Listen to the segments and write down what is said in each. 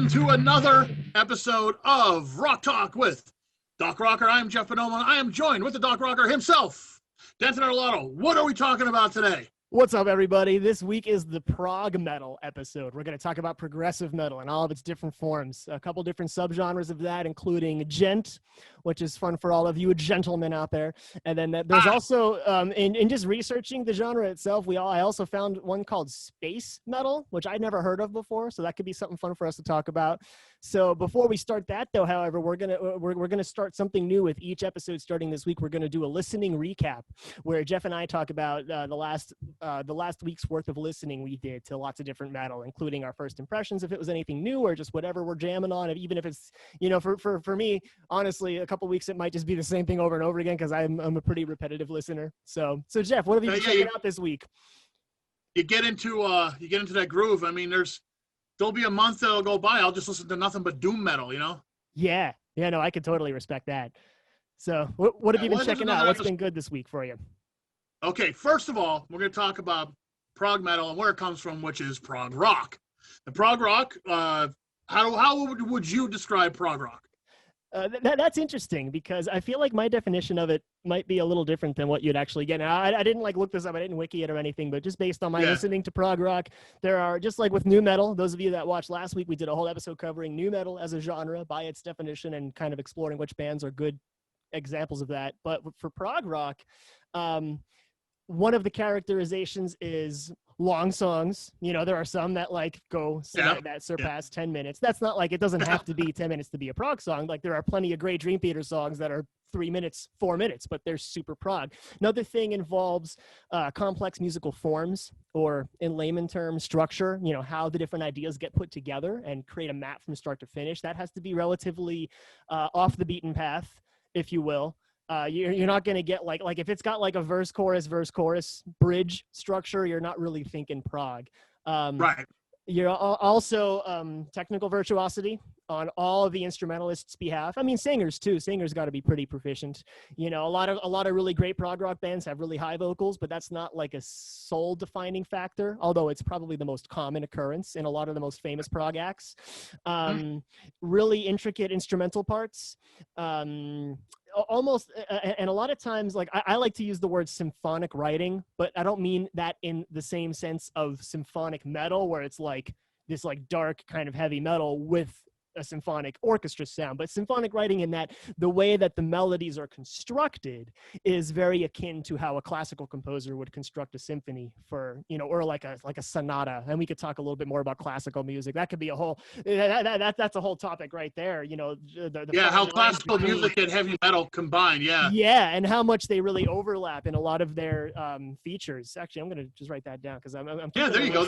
welcome to another episode of Rock Talk with DocRocker. I am Jeff Bonoma. I am joined with the DocRocker himself, Denton Arlotto. What are we talking about today? What's up, everybody? This week is the prog metal episode. We're going to talk about progressive metal and all of its different forms. A couple different subgenres of that, including gent, which is fun for all of you gentlemen out there. And then there's also, in just researching the genre itself, I also found one called space metal, which I'd never heard of before. So that could be something fun for us to talk about. So before we start that, though, however, we're gonna start something new with each episode starting this week. We're gonna do a listening recap where Jeff and I talk about the last week's worth of listening we did to lots of different metal, including our first impressions, if it was anything new or just whatever we're jamming on. Even if it's, for me, honestly, a couple weeks it might just be the same thing over and over again because I'm a pretty repetitive listener. So Jeff, what have you been checking out this week? You get into that groove. I mean, there'll be a month that'll go by. I'll just listen to nothing but doom metal, Yeah, no, I could totally respect that. So what have you been checking out? What's been good this week for you? Okay, first of all, we're going to talk about prog metal and where it comes from, which is prog rock. The prog rock, how would you describe prog rock? That's interesting because I feel like my definition of it might be a little different than what you'd actually get. Now, I didn't look this up. I didn't wiki it or anything, but just based on my listening to prog rock, there are, just like with nu metal, those of you that watched last week, we did a whole episode covering nu metal as a genre by its definition and kind of exploring which bands are good examples of that. But for prog rock, one of the characterizations is long songs. There are some that that surpass 10 minutes. That's not it doesn't have to be 10 minutes to be a prog song. There are plenty of great Dream Theater songs that are 3 minutes, 4 minutes, but they're super prog. Another thing involves complex musical forms, or in layman terms, structure, how the different ideas get put together and create a map from start to finish. That has to be relatively off the beaten path, if you will. You're not going to get if it's got a verse chorus bridge structure, you're not really thinking prog. Right. You're also technical virtuosity on all of the instrumentalists' behalf. I mean, singers too. Singers got to be pretty proficient. A lot of really great prog rock bands have really high vocals, but that's not a soul defining factor. Although it's probably the most common occurrence in a lot of the most famous prog acts. Really intricate instrumental parts. Almost, and a lot of times, I like to use the word symphonic writing, but I don't mean that in the same sense of symphonic metal, where it's this dark kind of heavy metal with a symphonic orchestra sound, but symphonic writing in that the way that the melodies are constructed is very akin to how a classical composer would construct a symphony for, or like a sonata. And we could talk a little bit more about classical music. That could be that's a whole topic right there. How classical music and heavy metal combine. Yeah, and how much they really overlap in a lot of their features. Actually, I'm going to just write that down because I'm there you go.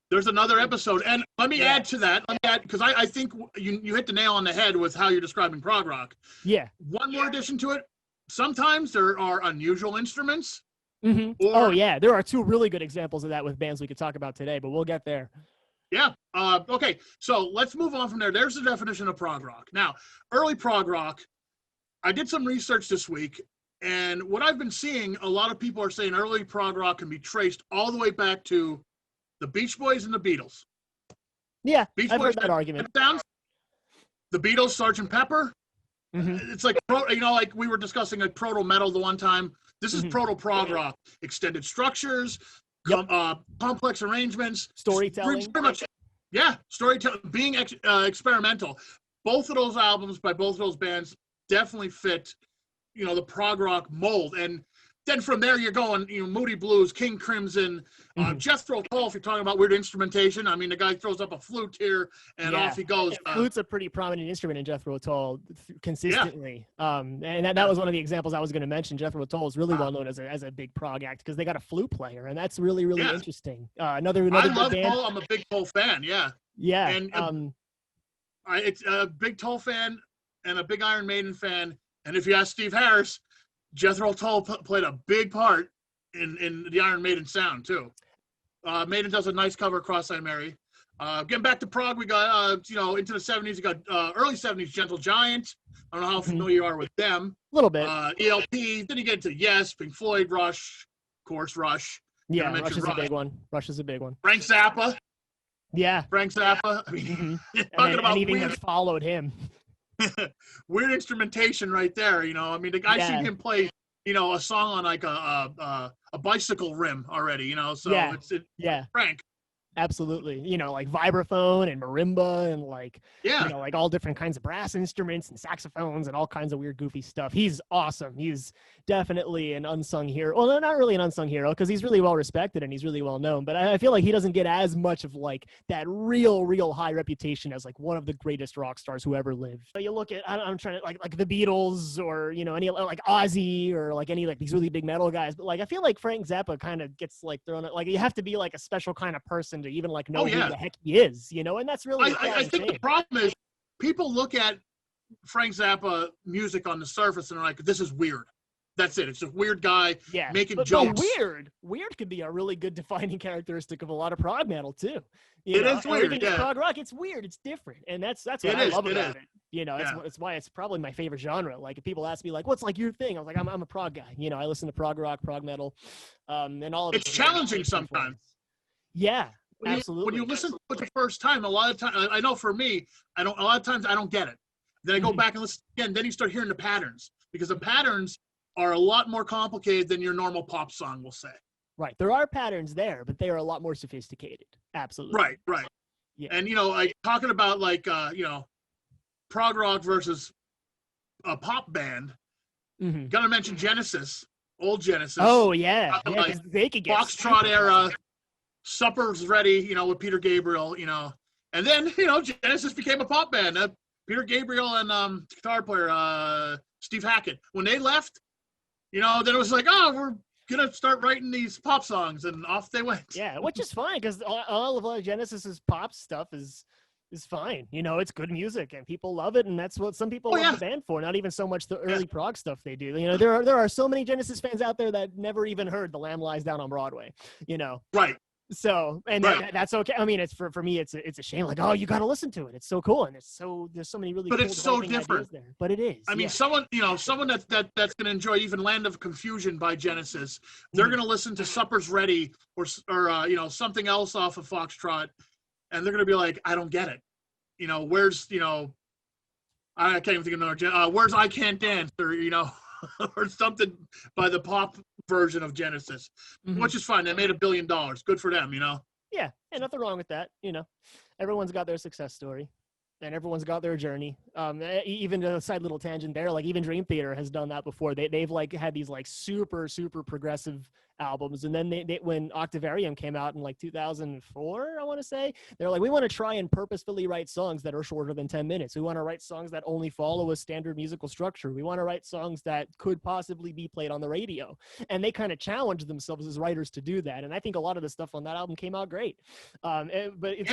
There's another episode. And let me add to that, because I think you hit the nail on the head with how you're describing prog rock. Yeah. One more addition to it. Sometimes there are unusual instruments. Mm-hmm. There are two really good examples of that with bands we could talk about today, but we'll get there. Yeah. Okay. So let's move on from there. There's the definition of prog rock. Now, early prog rock, I did some research this week, and what I've been seeing, a lot of people are saying early prog rock can be traced all the way back to the Beach Boys and the Beatles. Yeah, Beach I've Boys heard that argument. Sounds, the Beatles, Sgt. Pepper. Mm-hmm. It's we were discussing proto metal the one time. This is proto prog rock. Extended structures, complex arrangements, storytelling. Pretty much, storytelling, being experimental. Both of those albums by both of those bands definitely fit, the prog rock mold. And then from there you're going, Moody Blues, King Crimson, Jethro Tull. If you're talking about weird instrumentation, I mean, the guy throws up a flute here and off he goes. Flute's a pretty prominent instrument in Jethro Tull consistently. And that was one of the examples I was going to mention. Jethro Tull is really well known as a big prog act because they got a flute player, and that's really interesting. Another I big love band. Tull. I'm a big Tull fan. Yeah. And it's a big Tull fan and a big Iron Maiden fan. And if you ask Steve Harris, Jethro Tull played a big part in the Iron Maiden sound too. Maiden does a nice cover, Cross-Eyed Mary. Getting back to prog, we got into the 70s. You got early 70s, Gentle Giant. I don't know how familiar you are with them. A little bit. ELP. Then you get to Yes, Pink Floyd, Rush, of course, Rush. Yeah, Rush is a big one. Rush is a big one. Frank Zappa. Yeah. Frank Zappa. I mean, Mm-hmm. talking about anything weird, that's followed him. weird instrumentation right there. You know, I mean, I seen him play, you know, a song on like a bicycle rim already. You know, so it's yeah. Frank. Absolutely. You know, like vibraphone and marimba and like, Yeah. you know, like all different kinds of brass instruments and saxophones and all kinds of weird, goofy stuff. He's awesome. He's definitely an unsung hero. Well, not really an unsung hero because he's really well respected and he's really well known. But I feel like he doesn't get as much of like that real high reputation as like one of the greatest rock stars who ever lived. So you look at, I'm trying to like the Beatles or, you know, any like Ozzy or like any like these really big metal guys. But like, I feel like Frank Zappa kind of gets like thrown out. Like you have to be like a special kind of person to even like know who the heck he is, you know, and that's really I think the problem is people look at Frank Zappa music on the surface and are like, this is weird. That's it. It's a weird guy making jokes. But weird could be a really good defining characteristic of a lot of prog metal too. It is weird. Yeah. Prog rock, it's weird. It's different, and that's what I love about it. You know, it's why it's probably my favorite genre. Like if people ask me like, what's like your thing? I was like, I'm a prog guy. You know, I listen to prog rock, prog metal, and all of it's challenging sometimes. Yeah. Absolutely. When you listen to it the first time, a lot of times, I know for me, a lot of times I don't get it. Then I go back and listen again. Then you start hearing the patterns because the patterns are a lot more complicated than your normal pop song will say. Right. There are patterns there, but they are a lot more sophisticated. Absolutely. Right. Yeah. And, you know, like talking about like, you know, prog rock versus a pop band, gotta mention Genesis, old Genesis. Oh, yeah. Like they could get Foxtrot era. Supper's Ready, you know, with Peter Gabriel, you know, and then, you know, Genesis became a pop band. Peter Gabriel and guitar player Steve Hackett, when they left, you know, then it was like, oh, we're gonna start writing these pop songs, and off they went. Yeah, which is fine because all of Genesis's pop stuff is fine. You know, it's good music and people love it, and that's what some people love the band for. Not even so much the early prog stuff they do. You know, there are so many Genesis fans out there that never even heard "The Lamb Lies Down on Broadway." You know, right. So, and that's okay. I mean, it's for me, it's a shame. Like, oh, you got to listen to it. It's so cool, and there's so many really. But cool it's so different. There. But it is. I mean, someone that's going to enjoy even Land of Confusion by Genesis, they're going to listen to Supper's Ready or you know, something else off of Foxtrot, and they're going to be like, I don't get it. You know, where's, you know, I can't even think of another. Where's I Can't Dance, or, you know, or something by the pop version of Genesis, which is fine. They made $1 billion. Good for them, you know? Yeah, and nothing wrong with that. You know, everyone's got their success story and everyone's got their journey. Even a side little tangent there, like even Dream Theater has done that before. They've like had these like super progressive albums, and then they when Octavarium came out in like 2004, I want to say, they're like, we want to try and purposefully write songs that are shorter than 10 minutes. We want to write songs that only follow a standard musical structure. We want to write songs that could possibly be played on the radio, and they kind of challenged themselves as writers to do that. And I think a lot of the stuff on that album came out great. But it's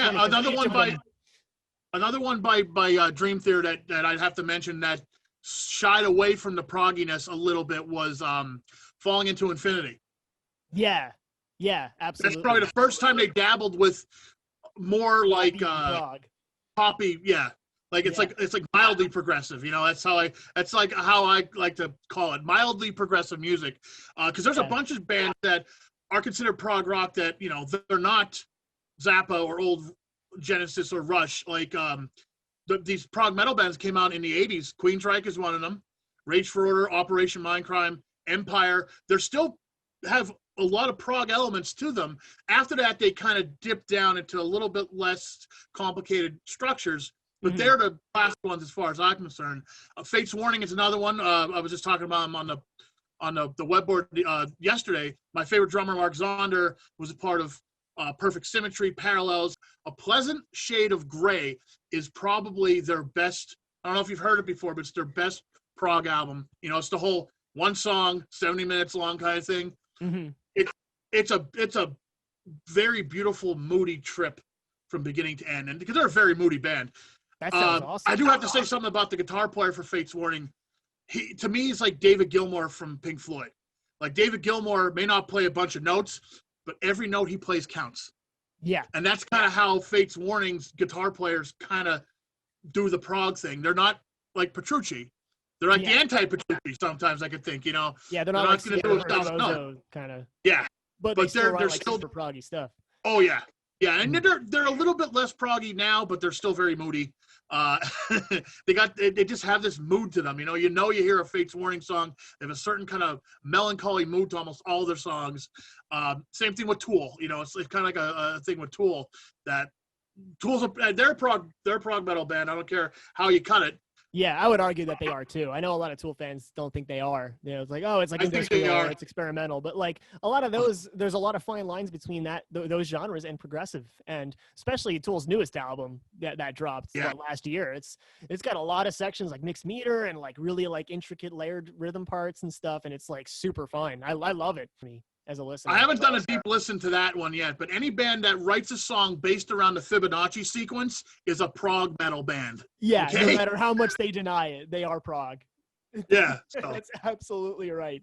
another one by Dream Theater that I'd have to mention that shied away from the progginess a little bit was Falling Into Infinity. Yeah, absolutely. That's probably the first time they dabbled with more like poppy, like it's like mildly progressive, you know. That's like how I like to call it, mildly progressive music, because there's a bunch of bands that are considered prog rock that, you know, they're not Zappa or old Genesis or Rush. Like these prog metal bands came out in the 80s. Queensryche is one of them. Rage for Order, Operation Mindcrime, Empire. They're still have a lot of prog elements to them. After that, they kind of dip down into a little bit less complicated structures, but they're the last ones as far as I'm concerned. Fate's Warning is another one. I was just talking about them on the webboard yesterday. My favorite drummer, Mark Zonder, was a part of Perfect Symmetry, Parallels. A Pleasant Shade of Gray is probably their best. I don't know if you've heard it before, but it's their best prog album. You know, it's the whole one song, 70 minutes long kind of thing. It's a very beautiful, moody trip from beginning to end, and because they're a very moody band. That sounds awesome. I do have to say something about the guitar player for Fate's Warning. To me, he's like David Gilmour from Pink Floyd. Like, David Gilmour may not play a bunch of notes, but every note he plays counts. Yeah. And that's kind of how Fate's Warning's guitar players kind of do the prog thing. They're not like Petrucci. They're like the anti-Petrucci sometimes, I could think, you know. Yeah, they're not going to do it kind of. Yeah. But they're still super proggy stuff. Oh, yeah. Yeah, and they're a little bit less proggy now, but they're still very moody. Uh, they just have this mood to them. You hear a Fates Warning song. They have a certain kind of melancholy mood to almost all their songs. Same thing with Tool. It's kind of like a thing with Tool that Tool's they're prog metal band. I don't care how you cut it. Yeah, I would argue that they are too. I know a lot of Tool fans don't think they are. It's like, oh, it's like industrial, or it's experimental. But like a lot of those, there's a lot of fine lines between those genres and progressive, and especially Tool's newest album that dropped last year. It's got a lot of sections like mixed meter and like really like intricate layered rhythm parts and stuff, and it's like super fun. I love it for me as a listener. I haven't done a deep listen to that one yet, but any band that writes a song based around the Fibonacci sequence is a prog metal band. Yeah, okay? No matter how much they deny it, they are prog. Yeah. So. That's absolutely right.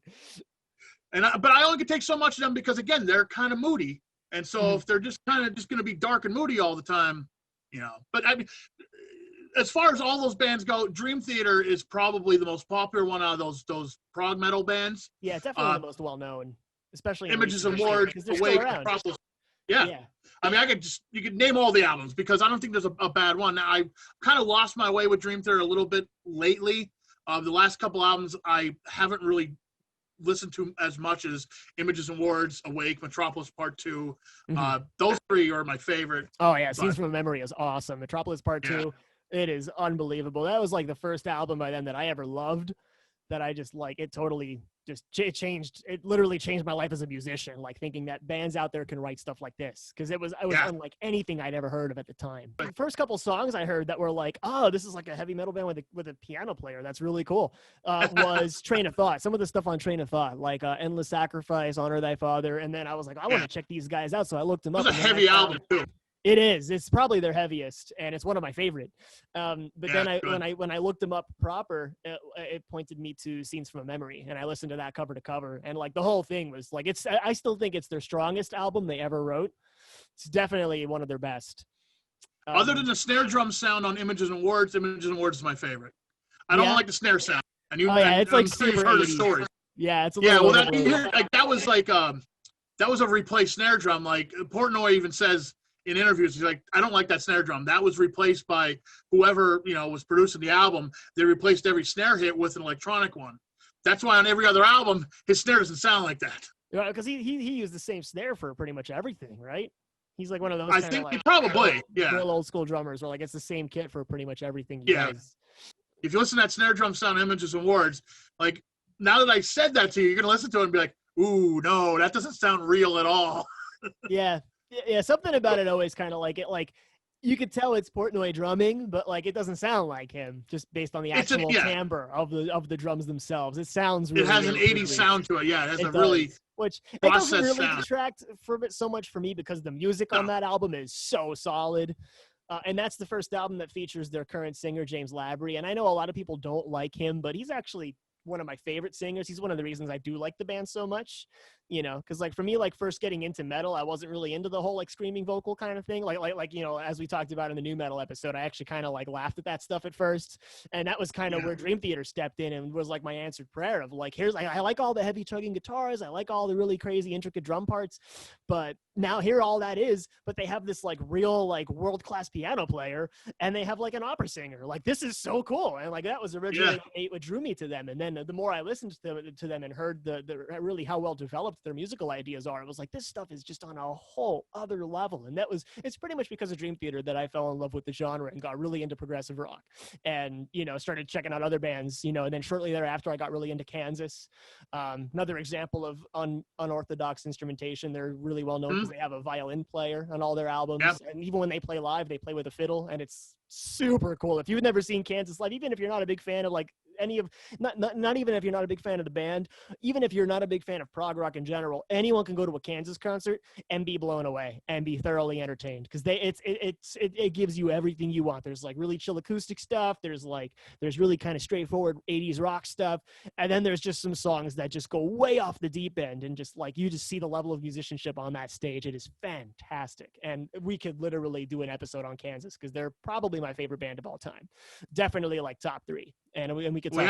But I only can take so much of them because, again, they're kind of moody. And so if they're just kind of just going to be dark and moody all the time, But I mean, as far as all those bands go, Dream Theater is probably the most popular one out of those prog metal bands. Yeah, it's definitely the most well-known. Especially Images and Words, Awake, Metropolis. Yeah. I mean, you could name all the albums because I don't think there's a bad one. Now, I kind of lost my way with Dream Theater a little bit lately. The last couple albums I haven't really listened to as much as Images and Words, Awake, Metropolis Part 2. Those three are my favorite. Oh, yeah. Scenes from a Memory is awesome. Metropolis Part 2, it is unbelievable. That was like the first album by them that I ever loved. That I just like, it totally it literally changed my life as a musician, like thinking that bands out there can write stuff like this. Cause it was unlike anything I'd ever heard of at the time. The first couple songs I heard that were like, oh, this is like a heavy metal band with a piano player. That's really cool. Was Train of Thought. Some of the stuff on Train of Thought, like Endless Sacrifice, Honor Thy Father. And then I was like, I want to check these guys out. So I looked them up. It's a heavy album too. It is. It's probably their heaviest, and it's one of my favorite. Then when I looked them up proper, it pointed me to Scenes from a Memory, and I listened to that cover to cover, and like the whole thing was like I still think it's their strongest album they ever wrote. It's definitely one of their best. Other than the snare drum sound on Images and Words is my favorite. I don't like the snare sound. And it's like super you've heard the stories. Yeah, it's that was like that was a replaced snare drum. Like Portnoy even says in interviews, he's like, I don't like that snare drum. That was replaced by whoever, was producing the album. They replaced every snare hit with an electronic one. That's why on every other album, his snare doesn't sound like that. Yeah, because he used the same snare for pretty much everything, right? He's like one of those. I think he probably, real old school drummers where like it's the same kit for pretty much everything he does. If you listen to that snare drum sound, Images and Words, like now that I said that to you, you're gonna listen to it and be like, ooh, no, that doesn't sound real at all. Yeah, something about it always kind of like it. Like you could tell it's Portnoy drumming, but like it doesn't sound like him just based on the actual timbre of the drums themselves. It sounds really. It has an 80s sound to it. Yeah, it has really. Which it doesn't really detract from it so much for me because the music on that album is so solid. And that's the first album that features their current singer, James Labrie. And I know a lot of people don't like him, but he's actually one of my favorite singers. He's one of the reasons I do like the band so much, because like for me, like first getting into metal, I wasn't really into the whole like screaming vocal kind of thing. Like as we talked about in the new metal episode, I actually kind of like laughed at that stuff at first. And that was kind of where Dream Theater stepped in and was like my answered prayer of like, I like all the heavy chugging guitars. I like all the really crazy intricate drum parts, but now here all that is, but they have this like real like world-class piano player and they have like an opera singer. Like this is so cool. And like that was originally what drew me to them. And then the more I listened to them and heard the really how well developed their musical ideas are, it was like this stuff is just on a whole other level. And it's pretty much because of Dream Theater that I fell in love with the genre and got really into progressive rock and started checking out other bands, and then shortly thereafter I got really into Kansas. Another example of unorthodox instrumentation. They're really well known because they have a violin player on all their albums, and even when they play live they play with a fiddle, and it's super cool. If you've never seen Kansas live, even if you're not a big fan of like any of not even if you're not a big fan of the band, even if you're not a big fan of prog rock in general, anyone can go to a Kansas concert and be blown away and be thoroughly entertained because it gives you everything you want. There's like really chill acoustic stuff, there's really kind of straightforward 80s rock stuff, and then there's just some songs that just go way off the deep end and just like you just see the level of musicianship on that stage. It is fantastic, and we could literally do an episode on Kansas because they're probably my favorite band of all time, definitely like top 3. And we could talk we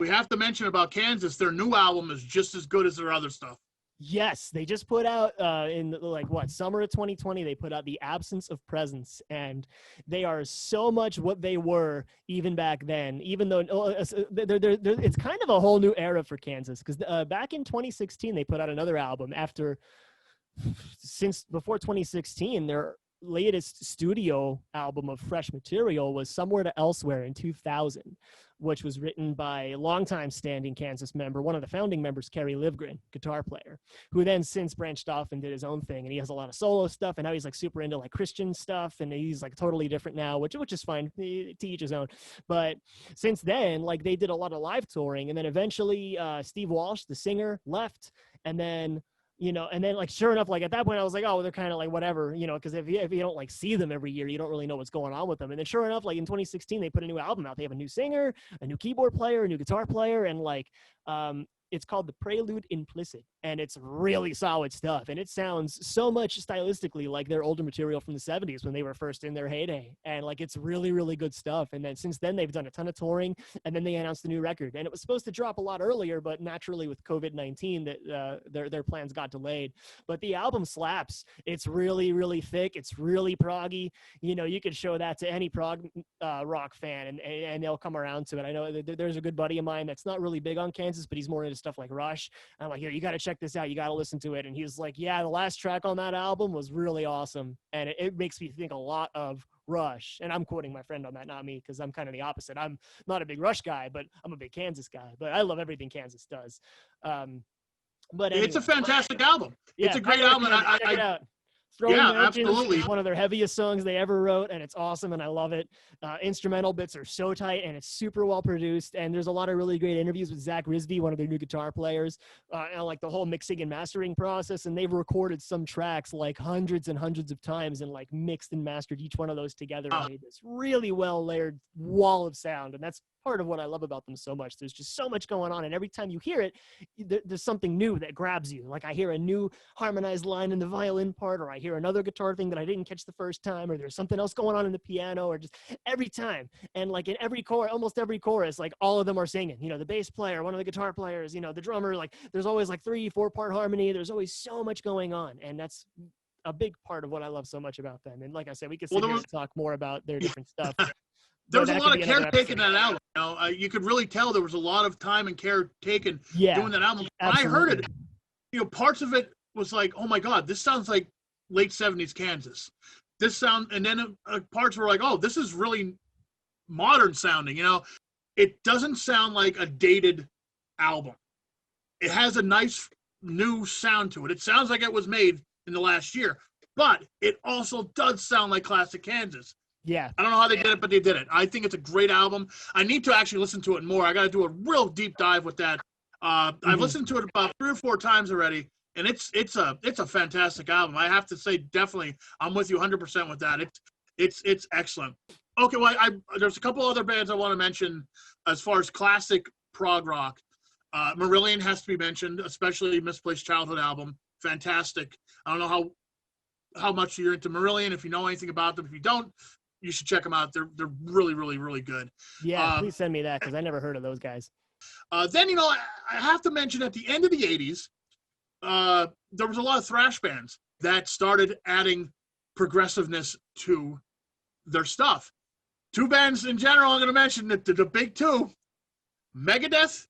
have to mention about Kansas, their new album is just as good as their other stuff. Yes, they just put out in like what summer of 2020 they put out The Absence of Presence, and they are so much what they were even back then. Even though it's kind of a whole new era for Kansas, because back in 2016 they put out another album after since before 2016 their latest studio album of fresh material was Somewhere to Elsewhere in 2000, which was written by longtime standing Kansas member, one of the founding members, Kerry Livgren, guitar player, who then since branched off and did his own thing. And he has a lot of solo stuff, and now he's like super into like Christian stuff, and he's like totally different now, which is fine, to each his own. But since then, like they did a lot of live touring, and then eventually Steve Walsh, the singer, left, and then like sure enough, like at that point I was like, oh, they're kind of like whatever, because if you don't like see them every year, you don't really know what's going on with them. And then sure enough, like in 2016 they put a new album out. They have a new singer, a new keyboard player, a new guitar player, and like it's called The Prelude Implicit, and it's really solid stuff, and it sounds so much stylistically like their older material from the 70s when they were first in their heyday, and like it's really, really good stuff. And then since then they've done a ton of touring, and then they announced a new record, and it was supposed to drop a lot earlier, but naturally with COVID-19 that their plans got delayed. But the album slaps. It's really, really thick. It's really proggy. You could show that to any prog rock fan, and they'll come around to it. I know there's a good buddy of mine that's not really big on Kansas, but he's more into stuff like Rush. I'm like, here, you got to check this out. You got to listen to it. And he was like, yeah, the last track on that album was really awesome. And it makes me think a lot of Rush. And I'm quoting my friend on that, not me, because I'm kind of the opposite. I'm not a big Rush guy, but I'm a big Kansas guy. But I love everything Kansas does. But anyway, it's a fantastic album. Yeah, it's a great album. Check it out. Throwing Yeah, Mountains absolutely. is one of their heaviest songs they ever wrote, and it's awesome, and I love it. Instrumental bits are so tight, and it's super well produced, and there's a lot of really great interviews with Zach Risby, one of their new guitar players, and like the whole mixing and mastering process, and they've recorded some tracks like hundreds and hundreds of times and like mixed and mastered each one of those together and made this really well layered wall of sound, and that's part of what I love about them so much. There's just so much going on, and every time you hear it, there's something new that grabs you. Like I hear a new harmonized line in the violin part, or I hear another guitar thing that I didn't catch the first time, or there's something else going on in the piano, or just every time. And like in every chorus, almost every chorus, like all of them are singing. The bass player, one of the guitar players, the drummer, like there's always like 3-4 part harmony. There's always so much going on, and that's a big part of what I love so much about them. And like I said, we could sit here and talk more about their different stuff. There was a lot of care taken in that album. You could really tell there was a lot of time and care taken doing that album. When I heard it, parts of it was like, oh my God, this sounds like late 70s Kansas. And then parts were like, oh, this is really modern sounding. It doesn't sound like a dated album. It has a nice new sound to it. It sounds like it was made in the last year, but it also does sound like classic Kansas. Yeah. I don't know how they did it, but they did it. I think it's a great album. I need to actually listen to it more. I got to do a real deep dive with that. I've listened to it about 3 or 4 times already, and it's a fantastic album. I have to say, definitely, I'm with you 100% with that. It's excellent. Okay, well, there's a couple other bands I want to mention as far as classic prog rock. Marillion has to be mentioned, especially Misplaced Childhood album. Fantastic. I don't know how much you're into Marillion, if you know anything about them. If you don't, you should check them out. They're really, really, really good. Yeah, please send me that, because I never heard of those guys. Then, I have to mention at the end of the 80s, there was a lot of thrash bands that started adding progressiveness to their stuff. 2 bands in general I'm going to mention, the big 2, Megadeth,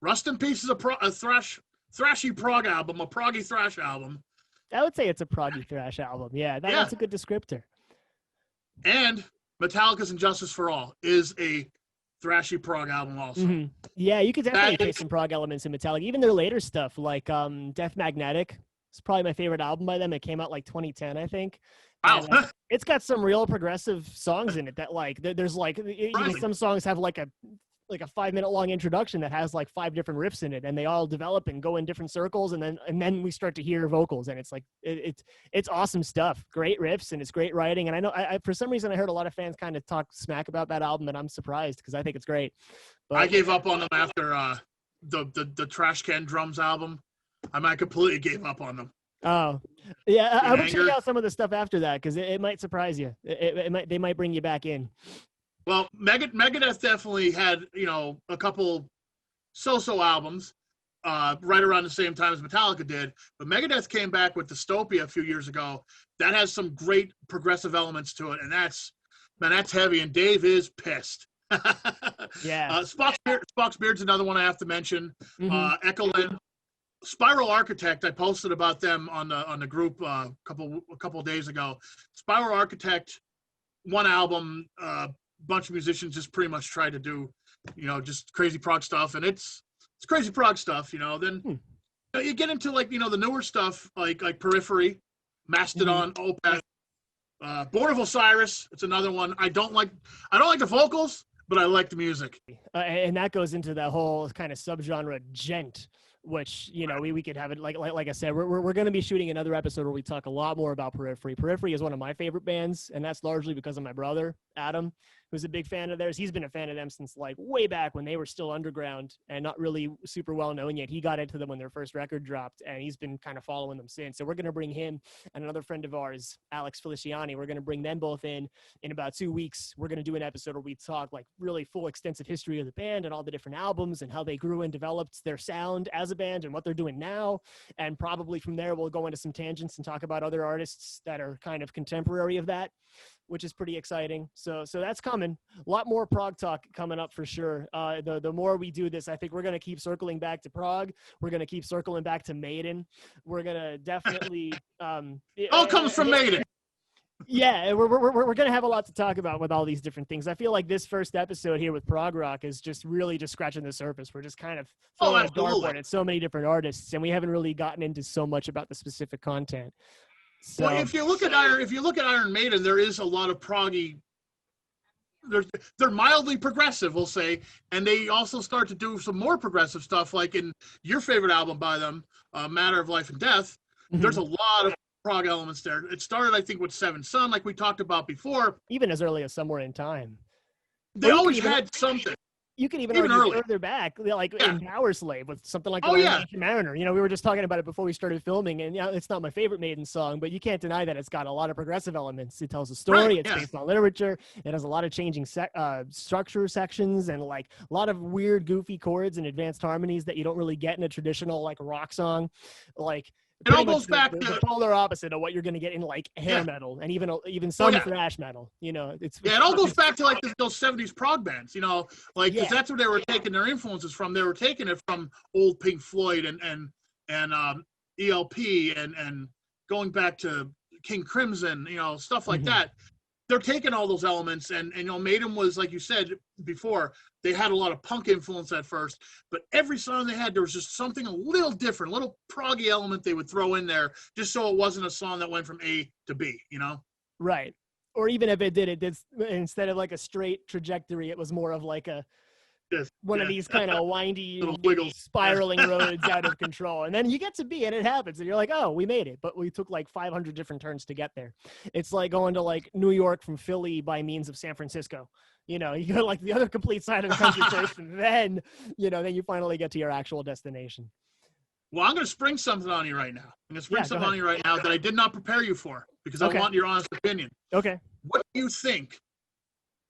Rust in Peace is a thrashy prog album, a proggy thrash album. I would say it's a proggy thrash album. Yeah, that's a good descriptor. And Metallica's Injustice for All is a thrashy prog album also. Mm-hmm. Yeah, you could definitely take some prog elements in Metallica. Even their later stuff, like Death Magnetic, it's probably my favorite album by them. It came out like 2010, I think. Wow. And, it's got some real progressive songs in it that like there's like some songs have like a 5-minute long introduction that has like 5 different riffs in it, and they all develop and go in different circles, and then we start to hear vocals, and it's like it's awesome stuff. Great riffs, and it's great writing. And I know I for some reason I heard a lot of fans kind of talk smack about that album, and I'm surprised because I think it's great. But I gave up on them after the Trash Can Drums album. I completely gave up on them. Oh, yeah. I would check out some of the stuff after that, because it might surprise you. They might bring you back in. Well, Megadeth definitely had, a couple so-so albums. right around the same time as Metallica did. But Megadeth came back with Dystopia a few years ago. That has some great progressive elements to it, and that's heavy. And Dave is pissed. Yeah. Spock's Beard's another one I have to mention. Mm-hmm. Echoland, Spiral Architect. I posted about them on the group a couple of days ago. Spiral Architect, one album. Bunch of musicians just pretty much try to do, just crazy prog stuff, and it's crazy prog stuff. Then you get into like the newer stuff like Periphery, Mastodon, Opeth, Born of Osiris. It's another one. I don't like the vocals, but I like the music. And that goes into that whole kind of subgenre gent, which we could have it like I said, we're going to be shooting another episode where we talk a lot more about Periphery. Periphery is one of my favorite bands, and that's largely because of my brother Adam, who's a big fan of theirs. He's been a fan of them since like way back when they were still underground and not really super well known yet. He got into them when their first record dropped, and he's been kind of following them since. So we're going to bring him and another friend of ours, Alex Feliciani. We're going to bring them both in about 2 weeks. We're going to do an episode where we talk like really full extensive history of the band and all the different albums and how they grew and developed their sound as a band and what they're doing now. And probably from there, we'll go into some tangents and talk about other artists that are kind of contemporary of that, which is pretty exciting. So that's coming. A lot more prog talk coming up for sure. The more we do this, I think we're going to keep circling back to prog. We're going to keep circling back to Maiden. We're going to definitely it all comes from Maiden. Yeah, we're going to have a lot to talk about with all these different things. I feel like this first episode here with prog rock is just really just scratching the surface. We're just kind of throwing a dartboard at so many different artists, and we haven't really gotten into so much about the specific content. So, well, if you look at Iron Maiden, there is a lot of proggy. They're mildly progressive, we'll say, and they also start to do some more progressive stuff, like in your favorite album by them, Matter of Life and Death. Mm-hmm. There's a lot of prog elements there. It started, I think, with Seven Son, like we talked about before. Even as early as Somewhere in Time. They always had something. You can even argue further back, like in Power Slave with something like Mariner. We were just talking about it before we started filming, and it's not my favorite Maiden song, but you can't deny that it's got a lot of progressive elements. It tells a story. It's based on literature. It has a lot of changing structure sections and like a lot of weird, goofy chords and advanced harmonies that you don't really get in a traditional like rock song. Like it all goes back to the polar opposite of what you're going to get in like hair metal and even some thrash metal. It all goes back to like those 70s prog bands, because that's where they were taking their influences from. They were taking it from old Pink Floyd and ELP and going back to King Crimson, stuff like that. They're taking all those elements and Maiden was, like you said before, they had a lot of punk influence at first, but every song they had, there was just something a little different, a little proggy element they would throw in there just so it wasn't a song that went from A to B, Right. Or even if it did instead of like a straight trajectory, it was more of like one of these kind of windy, spiraling roads out of control. And then you get to B and it happens and you're like, oh, we made it. But we took like 500 different turns to get there. It's like going to like New York from Philly by means of San Francisco. You go like the other complete side of the country first, and then you finally get to your actual destination. Well, I'm going to spring something on you right now. I'm going to spring something on you right now that I did not prepare you for because I want your honest opinion. Okay. What do you think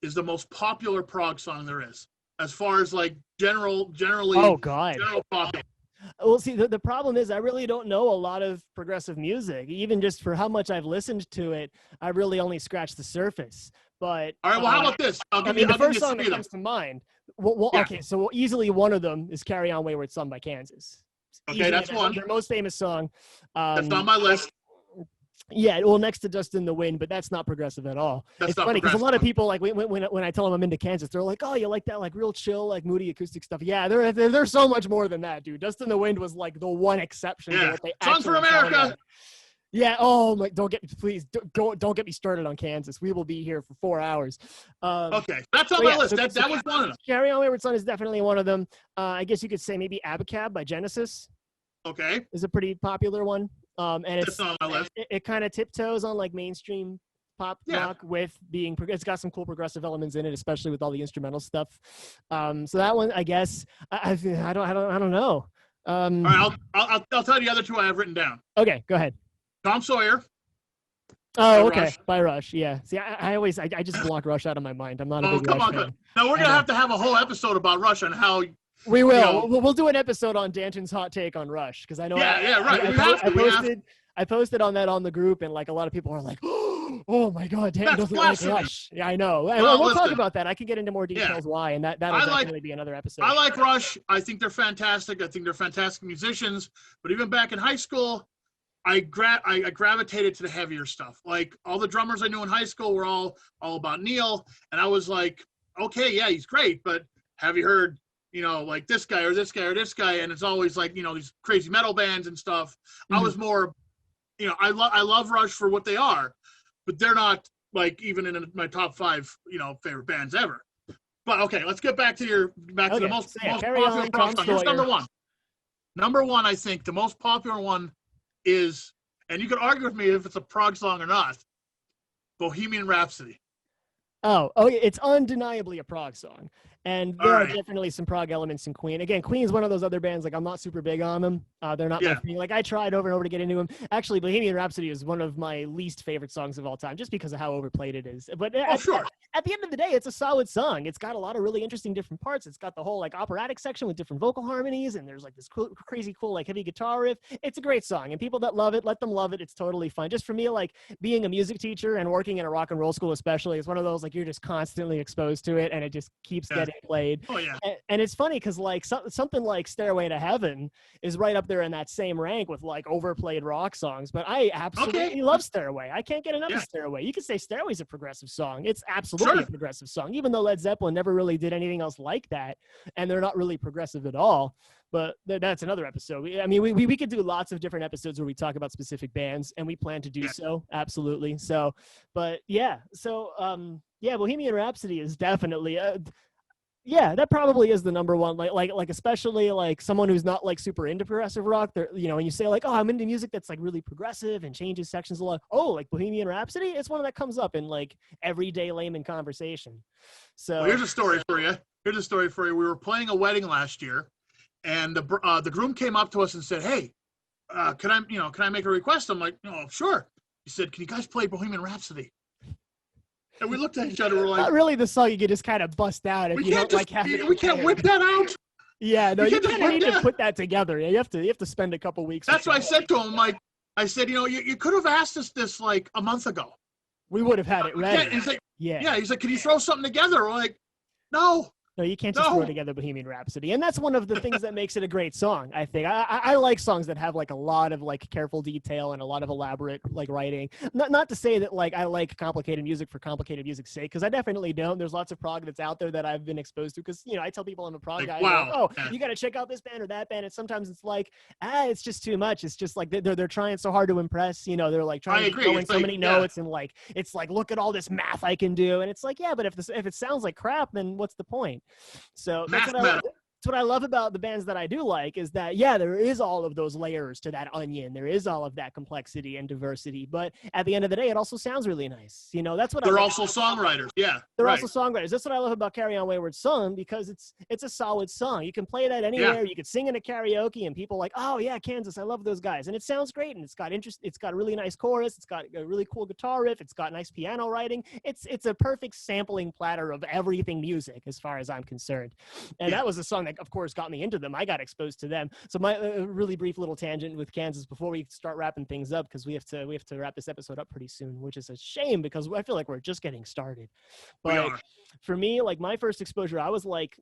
is the most popular prog song there is? As far as like generally, oh God, general pop. Well, see, the problem is I really don't know a lot of progressive music. Even just for how much I've listened to it, I really only scratched the surface. But all right, well, how about this? The first song that comes to mind. Okay, so easily one of them is "Carry On Wayward Son" by Kansas. Okay, that's one. Their most famous song. That's on my list. Yeah, well, next to Dust in the Wind, but that's not progressive at all. It's funny because a lot of people, like when I tell them I'm into Kansas, they're like, "Oh, you like that like real chill, like moody acoustic stuff?" Yeah, there's so much more than that, dude. Dust in the Wind was like the one exception to what they Song for America. Yeah. Oh my! Don't get me started on Kansas. We will be here for 4 hours. Okay, that's on my list. That was one of them. Carry On Wayward Son is definitely one of them. I guess you could say maybe Abacab by Genesis. Okay. Is a pretty popular one. And it's on my list. It kind of tiptoes on like mainstream pop rock with being. It's got some cool progressive elements in it, especially with all the instrumental stuff. So that one, I guess, I don't know. All right, I'll tell you the other two I have written down. Okay, go ahead. Tom Sawyer. Oh, okay. Rush. By Rush, yeah. See, I always just block Rush out of my mind. I'm not a big Rush fan. Now we're gonna have to have a whole episode about Rush on how We will. You know, We'll do an episode on Danton's hot take on Rush because I know. right. I posted on that on the group, and like a lot of people are like, "Oh my God, Danton That's doesn't like blasphemy. Rush." Yeah, I know. Well, we'll talk listen. about that. I can get into more details why, and that'll definitely be another episode. I like Rush. I think they're fantastic. I think they're fantastic musicians. But even back in high school, I gravitated to the heavier stuff. Like all the drummers I knew in high school were all about Neil, and I was like, okay, yeah, he's great, but have you heard, like this guy or this guy or this guy? And it's always like, these crazy metal bands and stuff. Mm-hmm. I was more, I love Rush for what they are, but they're not like even in my top 5, favorite bands ever. But okay, let's get back to the most popular prog song. Here's number one. Number one, I think the most popular one is, and you could argue with me if it's a prog song or not, Bohemian Rhapsody. Oh, it's undeniably a prog song. And there are definitely some prog elements in Queen. Again, Queen's one of those other bands, like, I'm not super big on them. They're not my thing. Like, I tried over and over to get into them. Actually, Bohemian Rhapsody is one of my least favorite songs of all time, just because of how overplayed it is. But at the end of the day, it's a solid song. It's got a lot of really interesting different parts. It's got the whole, like, operatic section with different vocal harmonies, and there's, like, this crazy cool, like, heavy guitar riff. It's a great song, and people that love it, let them love it. It's totally fine. Just for me, like, being a music teacher and working in a rock and roll school especially, is one of those, like, you're just constantly exposed to it, and it just keeps getting played. Oh, yeah. And it's funny because like something like Stairway to Heaven is right up there in that same rank with like overplayed rock songs. But I absolutely love Stairway. I can't get enough of Stairway. You could say Stairway's a progressive song. It's absolutely a progressive song, even though Led Zeppelin never really did anything else like that, and they're not really progressive at all. But that's another episode. I mean, we could do lots of different episodes where we talk about specific bands, and we plan to do so. Absolutely. So, but yeah. So, Bohemian Rhapsody is definitely that probably is the number one. Like especially like someone who's not like super into progressive rock. They're, and you say like, oh, I'm into music that's like really progressive and changes sections a lot. Oh, like Bohemian Rhapsody. It's one that comes up in like everyday layman conversation. So here's a story for you. We were playing a wedding last year, and the groom came up to us and said, "Hey, can I make a request?" I'm like, "Oh, sure." He said, "Can you guys play Bohemian Rhapsody?" And we looked at each other. We're like, not really the song you can just kind of bust out if you don't like have it. We can't whip that out. Yeah, no, you kind of need to put that together. You have to spend a couple weeks. That's what I said to him. Like, I said, you could have asked us this like a month ago. We would have had it ready. He's like, he's like, can you throw something together? We're like, no. No, you can't just throw together Bohemian Rhapsody. And that's one of the things that makes it a great song, I think. I like songs that have like a lot of like careful detail and a lot of elaborate like writing. Not to say that like I like complicated music for complicated music's sake, because I definitely don't. There's lots of prog that's out there that I've been exposed to, because I tell people I'm a prog guy. Wow. You got to check out this band or that band. And sometimes it's like, it's just too much. It's just like they're trying so hard to impress. They're like trying to go in so many notes and like it's like, look at all this math I can do. And it's like, yeah, but if it sounds like crap, then what's the point? So that's what I love about the bands that I do like, is that, there is all of those layers to that onion. There is all of that complexity and diversity. But at the end of the day, it also sounds really nice. That's what they're also songwriters. Yeah. They're also songwriters. That's what I love about Carry On Wayward Son, because it's a solid song. You can play that anywhere. Yeah. You could sing in a karaoke and people like, oh yeah, Kansas, I love those guys. And it sounds great. And it's got a really nice chorus. It's got a really cool guitar riff. It's got nice piano writing. It's a perfect sampling platter of everything music as far as I'm concerned. And that was a song that, of course, got me into them. I got exposed to them. So my really brief little tangent with Kansas before we start wrapping things up, because we have to wrap this episode up pretty soon, which is a shame because I feel like we're just getting started. But for me, like my first exposure, I was like,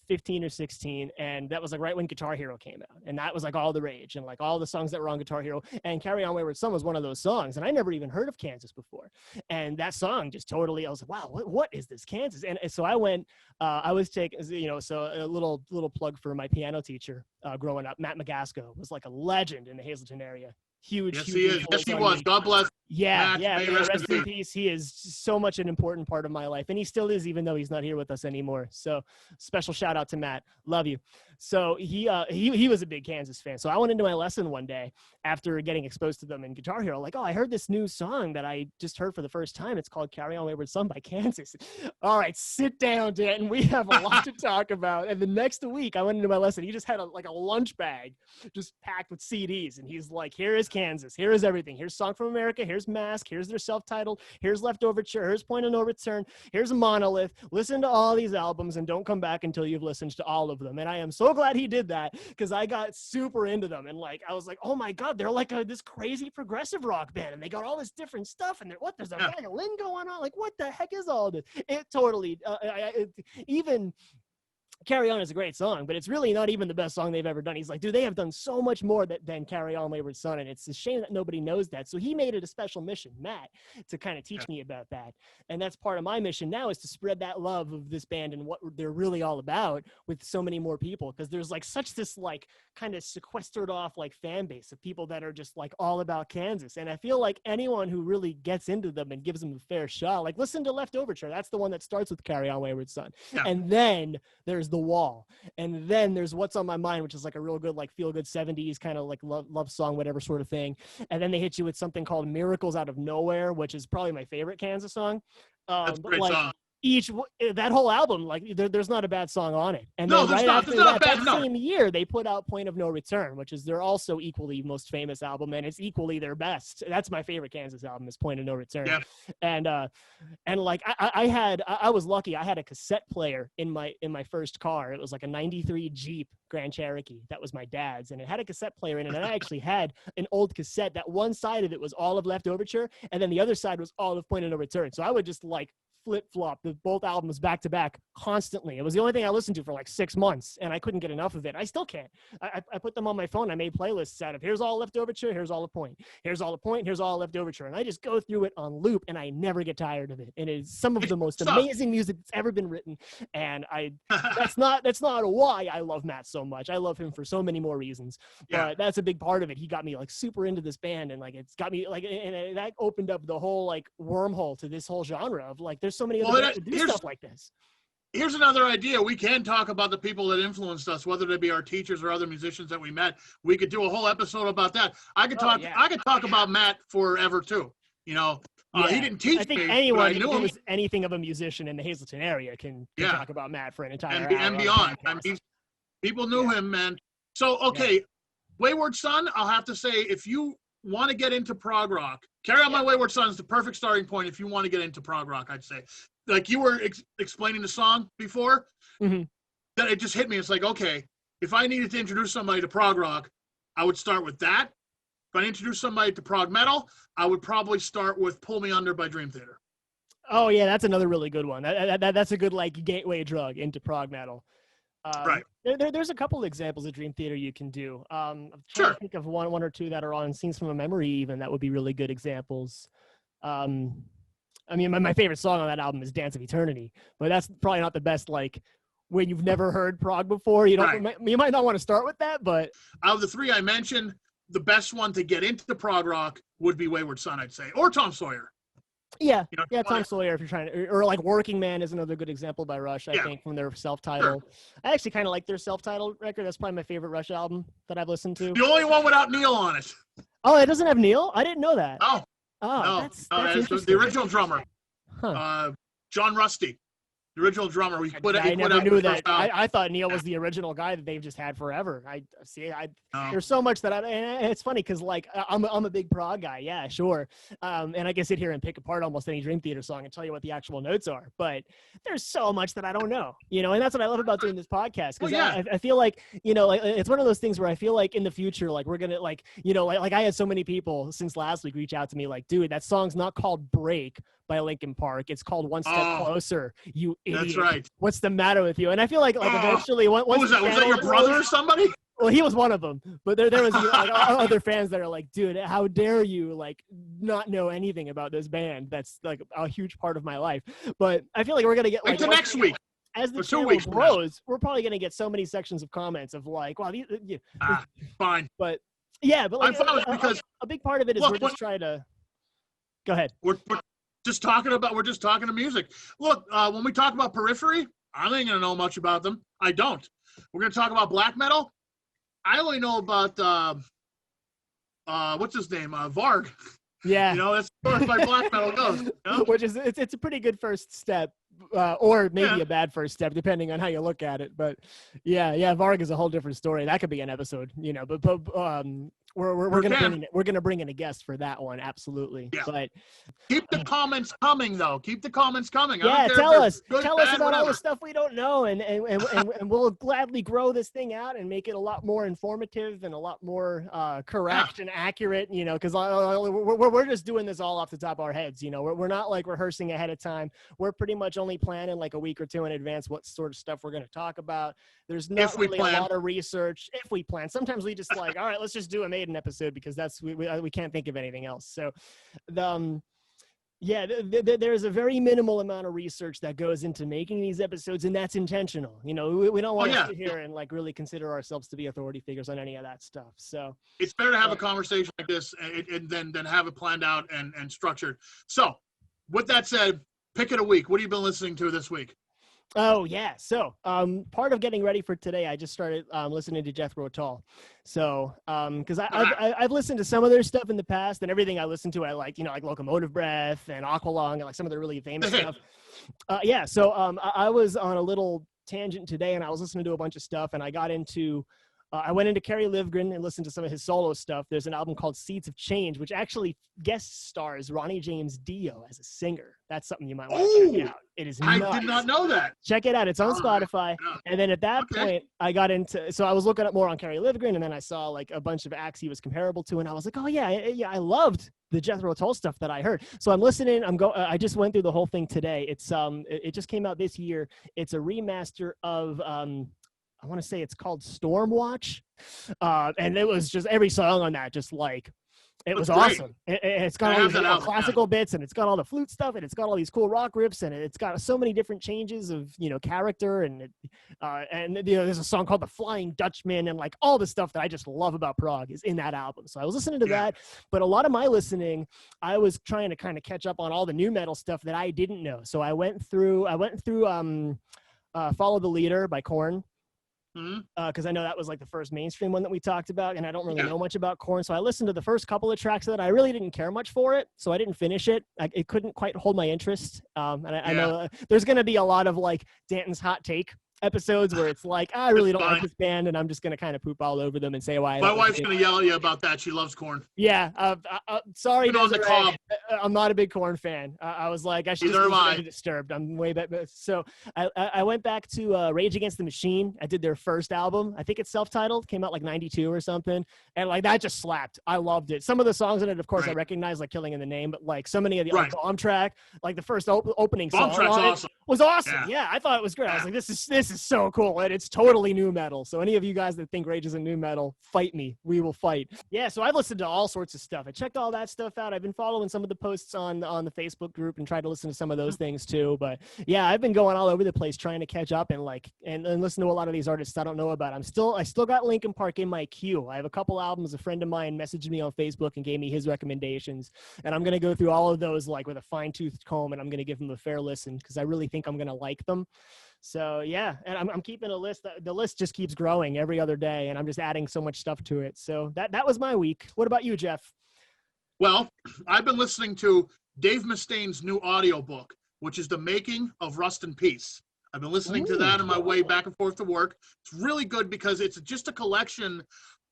15 or 16, and that was like right when Guitar Hero came out, and that was like all the rage, and like all the songs that were on Guitar Hero, and Carry On Wayward Son was one of those songs, and I never even heard of Kansas before, and that song just totally, I was like, wow, what is this Kansas? And so I went, I was taking, so a little plug for my piano teacher growing up. Matt McGasco was like a legend in the Hazleton area. Huge. Yes, he is. Yes, he was. God bless. Yeah. Rest in peace. He is so much an important part of my life, and he still is, even though he's not here with us anymore. So, special shout out to Matt. Love you. So he was a big Kansas fan. So I went into my lesson one day after getting exposed to them in Guitar Hero, like, oh, I heard this new song that I just heard for the first time. It's called Carry On Wayward Son by Kansas. All right, sit down, Dan. We have a lot to talk about. And the next week, I went into my lesson. He just had a lunch bag just packed with CDs, and he's like, here is Kansas. Here is everything. Here's Song from America. Here's Mask. Here's their self-titled. Here's Left Overture. Here's Point of No Return. Here's a Monolith. Listen to all these albums and don't come back until you've listened to all of them. And I am so glad he did that because I got super into them. And like, I was like, oh my God, they're like this crazy progressive rock band. And they got all this different stuff. And there's a violin going on. Like, what the heck is all this? It totally, even Carry On is a great song, but it's really not even the best song they've ever done. He's like, dude, they have done so much more than Carry On Wayward Son, and it's a shame that nobody knows that. So he made it a special mission, Matt, to kind of teach me about that. And that's part of my mission now, is to spread that love of this band and what they're really all about with so many more people, because there's like such this like kind of sequestered off like fan base of people that are just like all about Kansas. And I feel like anyone who really gets into them and gives them a fair shot, like listen to Left Overture. That's the one that starts with Carry On Wayward Son. Yeah. And then there's The Wall, and then there's What's on My Mind, which is like a real good like feel good 70s kind of like love song, whatever sort of thing. And then they hit you with something called Miracles Out of Nowhere, which is probably my favorite Kansas song. That's a great song. That whole album, like there's not a bad song on it. And no, then right not, after that same year, they put out Point of No Return, which is their also equally most famous album, and it's equally their best. That's my favorite Kansas album, is Point of No Return. Yeah. And like I was lucky. I had a cassette player in my first car. It was like a '93 Jeep Grand Cherokee. That was my dad's, and it had a cassette player in it. And I actually had an old cassette that one side of it was all of Left Overture, and then the other side was all of Point of No Return. So I would just like flip-flop both albums back to back constantly. It was the only thing I listened to for like 6 months, and I couldn't get enough of it. I still can't. I put them on my phone. I made playlists out of here's all Left Overture, here's all the Point, here's all the Point, here's all Left Overture, and I just go through it on loop, and I never get tired of it. It is some of the most amazing music that's ever been written, and that's not why I love Matt so much. I love him for so many more reasons, but that's a big part of it. He got me like super into this band, and like it's got me like, and that opened up the whole like wormhole to this whole genre of like there's so many other bands that do stuff like this. Here's another idea. We can talk about the people that influenced us, whether they be our teachers or other musicians that we met. We could do a whole episode about that. I could talk about Matt forever too. You know, he didn't teach me. I think anyone who was anything of a musician in the Hazleton area can talk about Matt for an entire hour and beyond. I mean, people knew him, man. So, okay, Wayward Son, I'll have to say, if you want to get into prog rock, Carry On My Wayward Son is the perfect starting point if you want to get into prog rock, I'd say. Like you were explaining the song before, that it just hit me. It's like, okay, if I needed to introduce somebody to prog rock, I would start with that. If I introduce somebody to prog metal, I would probably start with Pull Me Under by Dream Theater. Oh, yeah, that's another really good one. That's a good like gateway drug into prog metal. Right. There's a couple examples of Dream Theater you can do. I'm trying to think of one or two that are on Scenes from a Memory even that would be really good examples. I mean, my favorite song on that album is Dance of Eternity, but that's probably not the best, like, when you've never heard prog before. You might not want to start with that, but... Out of the three I mentioned, the best one to get into prog rock would be Wayward Son, I'd say, or Tom Sawyer. Yeah, Tom Sawyer if you're trying to, or like Working Man is another good example by Rush, I think, from their self-titled. Sure. I actually kind of like their self-titled record. That's probably my favorite Rush album that I've listened to. The only one without Neil on it. Oh, it doesn't have Neil? I didn't know that. Oh, that's interesting. The original drummer, John Rusty. The original drummer. I never knew that. I thought Neil was the original guy that they've just had forever. There's so much that and it's funny because like I'm a big prog guy. Yeah, sure. And I can sit here and pick apart almost any Dream Theater song and tell you what the actual notes are. But there's so much that I don't know, and that's what I love about doing this podcast. Because I feel like, like it's one of those things where I feel like in the future, like we're going to like I had so many people since last week reach out to me like, dude, that song's not called Break by Linkin Park. It's called One Step Closer. You idiot. That's right. What's the matter with you? And I feel like eventually once was that your brother or somebody? Well, he was one of them, but there was like other fans that are like, dude, how dare you like not know anything about this band? That's like a huge part of my life. But I feel like we're gonna get like next week. As the channel grows, we're probably gonna get so many sections of comments of like, wow, fine. But yeah, but like, I'm fine because a big part of it is we're just trying to. Go ahead. We're just talking to music. Look, when we talk about Periphery, I ain't gonna know much about them. I don't. We're gonna talk about black metal. I only know about what's his name, Varg. Yeah, that's as far as my black metal goes. Which is it's a pretty good first step. or maybe Yeah. a bad first step, depending on how you look at it. But yeah, Varg is a whole different story. That could be an episode, you know. But we're gonna bring in a guest for that one, absolutely. Yeah. But Keep the comments coming, though. Keep the comments coming. I yeah, don't care tell if they're us good, tell us bad, about all the whatever. stuff we don't know, and we'll gladly grow this thing out and make it a lot more informative and a lot more correct and accurate, you know, because we're just doing this all off the top of our heads, you know. We're not like rehearsing ahead of time. We're pretty much only planning like a week or two in advance what sort of stuff we're going to talk about. There's not really a lot of research if we plan. Sometimes we just like, all right, let's just do a Maiden episode because that's we can't think of anything else. So there's a very minimal amount of research that goes into making these episodes, and that's intentional. You know, we don't want to sit here and like really consider ourselves to be authority figures on any of that stuff. So it's better to have a conversation like this and then have it planned out and structured. So with that said, pick of the week. What have you been listening to this week? Oh yeah. So part of getting ready for today, I just started listening to Jethro Tull. So because I've listened to some of their stuff in the past, and everything I listened to I like, you know, like Locomotive Breath and Aqualung and like some of their really famous stuff. So I was on a little tangent today, and I was listening to a bunch of stuff, and I got into I went into Kerry Livgren and listened to some of his solo stuff. There's an album called Seeds of Change, which actually guest stars Ronnie James Dio as a singer. That's something you might want to check out. It is nuts. I did not know that. Check it out. It's on Spotify. And then at that point, I got into, so I was looking up more on Kerry Livgren, and then I saw like a bunch of acts he was comparable to, and I was like, oh yeah, I loved the Jethro Tull stuff that I heard. So I'm listening. I just went through the whole thing today. It's it just came out this year. It's a remaster of I want to say it's called Stormwatch. And it was just every song on that, just like, it was awesome. It's got all these classical bits, and it's got all the flute stuff, and it's got all these cool rock riffs, and it's got so many different changes of, you know, character, and you know, there's a song called The Flying Dutchman, and like all the stuff that I just love about prog is in that album. So I was listening to that, but a lot of my listening, I was trying to kind of catch up on all the new metal stuff that I didn't know. So I went through Follow the Leader by Korn. Because I know that was like the first mainstream one that we talked about, and I don't really know much about Korn, so I listened to the first couple of tracks of that. I really didn't care much for it, so I didn't finish it. It couldn't quite hold my interest. And I know there's going to be a lot of like Danton's hot take episodes where it's like, I really don't like this band, and I'm just going to kind of poop all over them and say why. My wife's going to yell at you about that. She loves Korn. Yeah. Sorry, I'm not a big Korn fan. I was like, I should just be Disturbed. I'm way better. So I went back to Rage Against the Machine. I did their first album. I think it's self-titled. Came out like 92 or something. And like that just slapped. I loved it. Some of the songs in it, of course, I recognize, like Killing in the Name, but like so many of the Bomb Track, like the first opening song was awesome. Yeah, I thought it was great. I was like, this is so cool, and it's totally new metal. So any of you guys that think Rage is a new metal, fight me. We will fight. Yeah, so I've listened to all sorts of stuff. I checked all that stuff out. I've been following some of the posts on the Facebook group and tried to listen to some of those things too. But yeah, I've been going all over the place trying to catch up and listen to a lot of these artists I don't know about. I still got Linkin Park in my queue. I have a couple albums. A friend of mine messaged me on Facebook and gave me his recommendations, and I'm going to go through all of those like with a fine-tooth comb, and I'm going to give them a fair listen because I really think I'm going to like them. So yeah, and I'm keeping a list. The list just keeps growing every other day, and I'm just adding so much stuff to it. So that was my week. What about you, Jeff? Well, I've been listening to Dave Mustaine's new audiobook, which is The Making of Rust in Peace. I've been listening to that on my way back and forth to work. It's really good because it's just a collection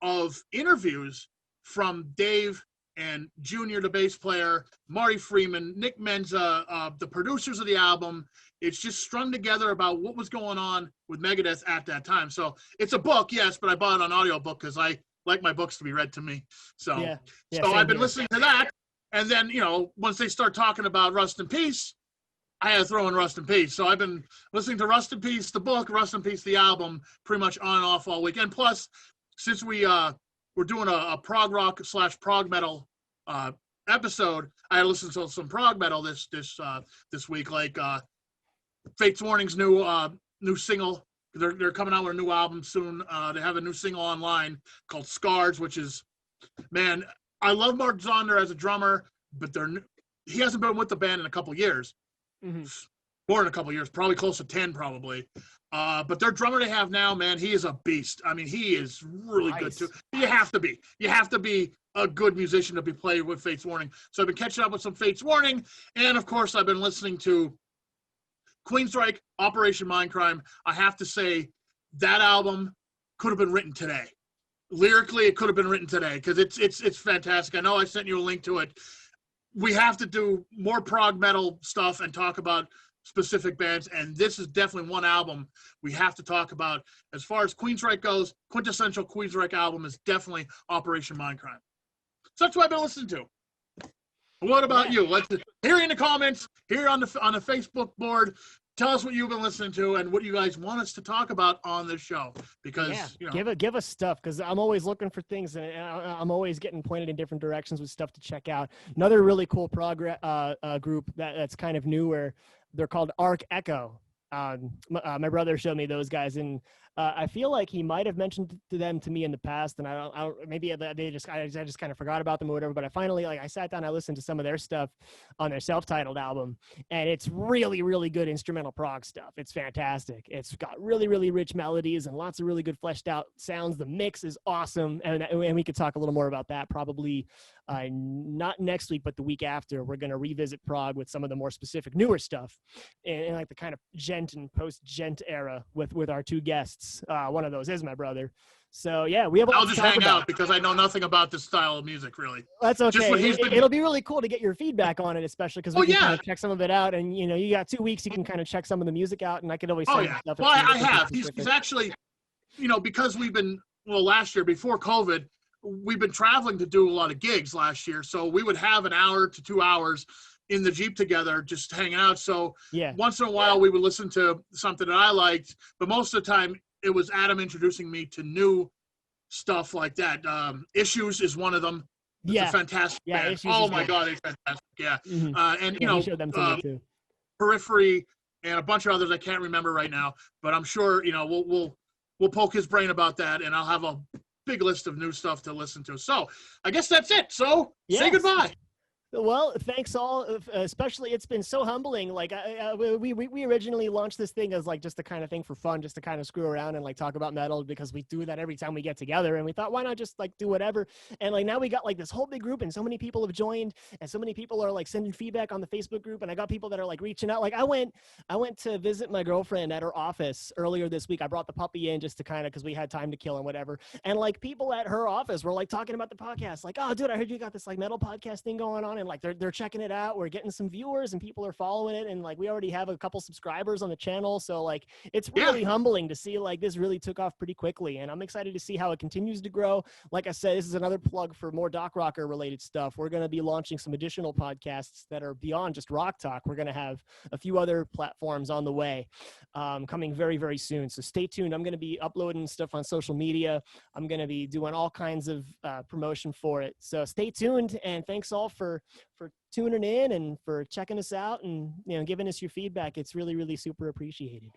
of interviews from Dave and Junior, the bass player, Marty Freeman, Nick Menza, the producers of the album. It's just strung together about what was going on with Megadeth at that time. So it's a book, yes, but I bought it on audiobook because I like my books to be read to me. So, so I've been listening to that. And then, you know, once they start talking about Rust in Peace, I had to throw in Rust in Peace. So I've been listening to Rust in Peace, the book, Rust in Peace, the album, pretty much on and off all weekend. Plus, since we're doing a prog rock / prog metal episode, I listened to some prog metal this week, like Fate's Warning's new single. They're coming out with a new album soon. They have a new single online called Scars, which is, man, I love Mark Zonder as a drummer, but he hasn't been with the band in a couple years. Mm-hmm. More than a couple years, probably close to 10 probably. But their drummer they have now, man, he is a beast. I mean, he is really good too. You have to be. You have to be a good musician to be playing with Fate's Warning. So I've been catching up with some Fate's Warning. And of course, I've been listening to Queensryche, Operation Mindcrime, I have to say that album could have been written today. Lyrically, it could have been written today because it's fantastic. I know I sent you a link to it. We have to do more prog metal stuff and talk about specific bands, and this is definitely one album we have to talk about. As far as Queensryche goes, quintessential Queensryche album is definitely Operation Mindcrime. So that's what I've been listening to. What about you? Let's hear in the comments, here on the Facebook board. Tell us what you've been listening to and what you guys want us to talk about on this show. Because give us stuff, because I'm always looking for things, and I'm always getting pointed in different directions with stuff to check out. Another really cool group that's kind of newer. They're called Arc Echo. My brother showed me those guys, and I feel like he might have mentioned them to me in the past, and I don't maybe I just kind of forgot about them or whatever. But I finally, I sat down, I listened to some of their stuff on their self-titled album, and it's really, really good instrumental prog stuff. It's fantastic. It's got really, really rich melodies and lots of really good fleshed out sounds. The mix is awesome, and we could talk a little more about that probably not next week, but the week after. We're going to revisit prog with some of the more specific newer stuff in like the kind of gent and post-gent era with our two guests. One of those is my brother. So yeah, we have. I'll just hang out because I know nothing about this style of music, really. That's okay. It'll be really cool to get your feedback on it, especially because we can kind of check some of it out. And you got 2 weeks, you can kind of check some of the music out, and I could always. Stuff. Well, I have. He's actually, because we've been last year before COVID, we've been traveling to do a lot of gigs last year, so we would have an hour to 2 hours in the Jeep together, just hanging out. So once in a while we would listen to something that I liked, but most of the time it was Adam introducing me to new stuff like that. Issues is one of them. It's a fantastic band. Oh my God, it's fantastic. Yeah. Mm-hmm. And you showed them to me too. Periphery and a bunch of others I can't remember right now, but I'm sure, we'll poke his brain about that, and I'll have a big list of new stuff to listen to. So I guess that's it. So say goodbye. Well, thanks all. Especially, it's been so humbling. Like we originally launched this thing as like just the kind of thing for fun, just to kind of screw around and like talk about metal, because we do that every time we get together. And we thought, why not just like do whatever? And like now we got like this whole big group, and so many people have joined, and so many people are like sending feedback on the Facebook group. And I got people that are like reaching out. Like I went to visit my girlfriend at her office earlier this week. I brought the puppy in just to kind of, because we had time to kill and whatever. And like people at her office were like talking about the podcast, like, oh, dude, I heard you got this like metal podcast thing going on. And like they're checking it out. We're getting some viewers and people are following it, and like we already have a couple subscribers on the channel. So like it's really humbling to see like this really took off pretty quickly, and I'm excited to see how it continues to grow. Like I said, this is another plug for more DocRocker related stuff. We're going to be launching some additional podcasts that are beyond just rock talk. We're going to have a few other platforms on the way, coming very, very soon. So stay tuned. I'm going to be uploading stuff on social media. I'm going to be doing all kinds of promotion for it. So stay tuned, and thanks all for tuning in and for checking us out and giving us your feedback. It's really, really super appreciated.